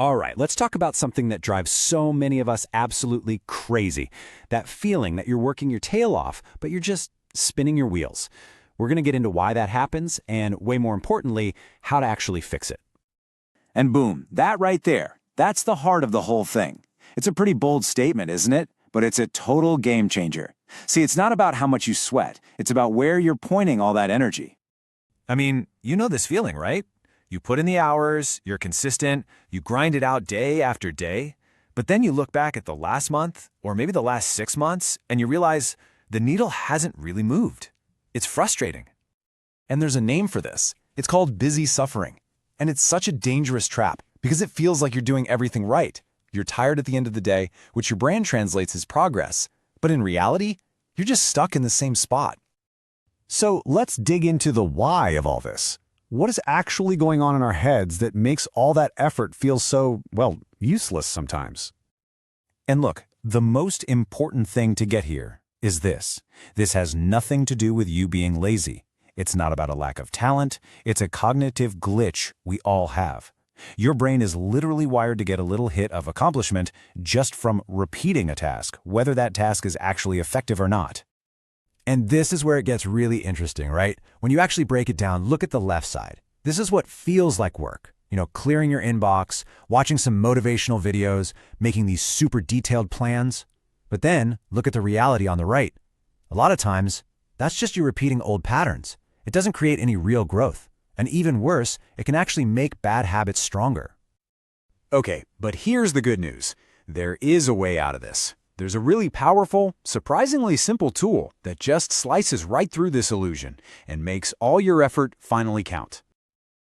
All right, let's talk about something that drives so many of us absolutely crazy. That feeling that you're working your tail off, but you're just spinning your wheels. We're going to get into why that happens and, way more importantly, how to actually fix it. And boom, that right there, that's the heart of the whole thing. It's a pretty bold statement, isn't it? But it's a total game changer. See, it's not about how much you sweat. It's about where you're pointing all that energy. I mean, you know this feeling, right? You put in the hours, you're consistent, you grind it out day after day, but then you look back at the last month, or maybe the last 6 months, and you realize the needle hasn't really moved. It's frustrating. And there's a name for this. It's called busy suffering. And it's such a dangerous trap because it feels like you're doing everything right. You're tired at the end of the day, which your brain translates as progress. But in reality, you're just stuck in the same spot. So let's dig into the why of all this. What is actually going on in our heads that makes all that effort feel so, well, useless sometimes? And look, the most important thing to get here is this. This has nothing to do with you being lazy. It's not about a lack of talent. It's a cognitive glitch we all have. Your brain is literally wired to get a little hit of accomplishment just from repeating a task, whether that task is actually effective or not. And this is where it gets really interesting, right? When you actually break it down, look at the left side. This is what feels like work. Clearing your inbox, watching some motivational videos, making these super detailed plans. But then, look at the reality on the right. A lot of times, that's just you repeating old patterns. It doesn't create any real growth. And even worse, it can actually make bad habits stronger. Okay, but here's the good news. There is a way out of this. There's a really powerful, surprisingly simple tool that just slices right through this illusion and makes all your effort finally count.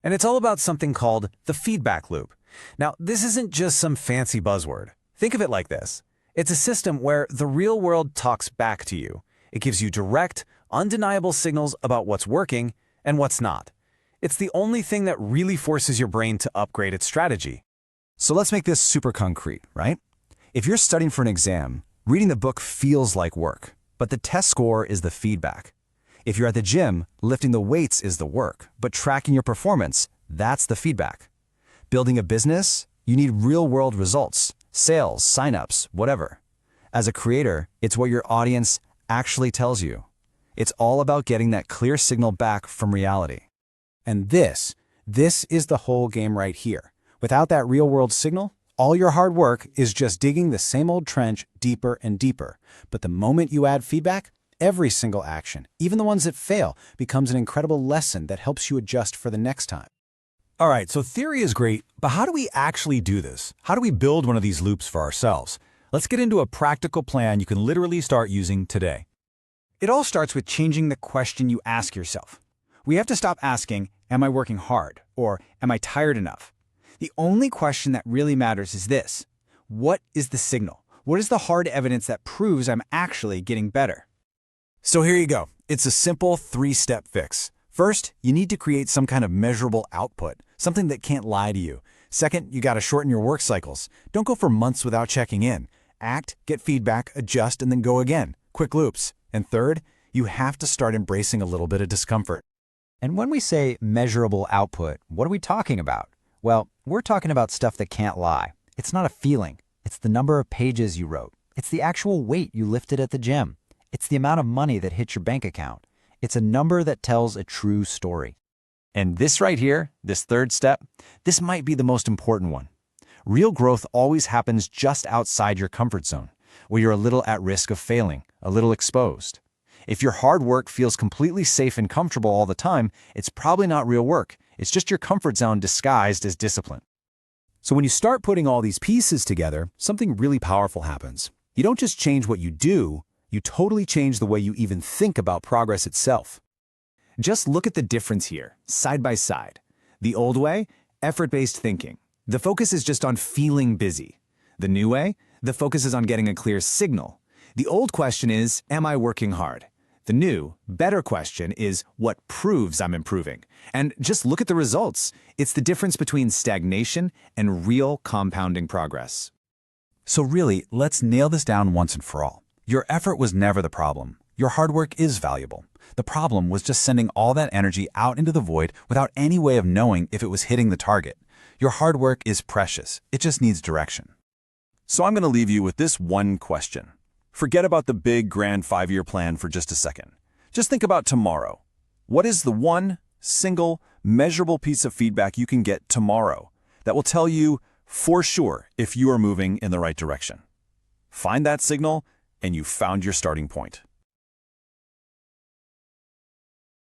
And it's all about something called the feedback loop. Now, this isn't just some fancy buzzword. Think of it like this. It's a system where the real world talks back to you. It gives you direct, undeniable signals about what's working and what's not. It's the only thing that really forces your brain to upgrade its strategy. So let's make this super concrete, right? If you're studying for an exam, reading the book feels like work, but the test score is the feedback. If you're at the gym, lifting the weights is the work, but tracking your performance, that's the feedback. Building a business, you need real-world results, sales, signups, whatever. As a creator, it's what your audience actually tells you. It's all about getting that clear signal back from reality. And this is the whole game right here. Without that real-world signal, all your hard work is just digging the same old trench deeper and deeper. But the moment you add feedback, every single action, even the ones that fail, becomes an incredible lesson that helps you adjust for the next time. All right, so theory is great, but how do we actually do this? How do we build one of these loops for ourselves? Let's get into a practical plan you can literally start using today. It all starts with changing the question you ask yourself. We have to stop asking, am I working hard? Or am I tired enough? The only question that really matters is this. What is the signal? What is the hard evidence that proves I'm actually getting better? So here you go. It's a simple 3-step fix. First, you need to create some kind of measurable output, something that can't lie to you. Second, you got to shorten your work cycles. Don't go for months without checking in. Act, get feedback, adjust, and then go again. Quick loops. And third, you have to start embracing a little bit of discomfort. And when we say measurable output, what are we talking about? Well, we're talking about stuff that can't lie. It's not a feeling. It's the number of pages you wrote. It's the actual weight you lifted at the gym. It's the amount of money that hit your bank account. It's a number that tells a true story. And this right here, this third step, this might be the most important one. Real growth always happens just outside your comfort zone, where you're a little at risk of failing, a little exposed. If your hard work feels completely safe and comfortable all the time, it's probably not real work. It's just your comfort zone disguised as discipline. So when you start putting all these pieces together, something really powerful happens. You don't just change what you do, you totally change the way you even think about progress itself. Just look at the difference here, side by side. The old way, effort-based thinking. The focus is just on feeling busy. The new way, the focus is on getting a clear signal. The old question is, am I working hard? The new, better question is, what proves I'm improving? And just look at the results. It's the difference between stagnation and real compounding progress. So really, let's nail this down once and for all. Your effort was never the problem. Your hard work is valuable. The problem was just sending all that energy out into the void without any way of knowing if it was hitting the target. Your hard work is precious. It just needs direction. So I'm going to leave you with this one question. Forget about the big, grand 5-year plan for just a second. Just think about tomorrow. What is the one single, measurable piece of feedback you can get tomorrow that will tell you for sure if you are moving in the right direction? Find that signal, and you found your starting point.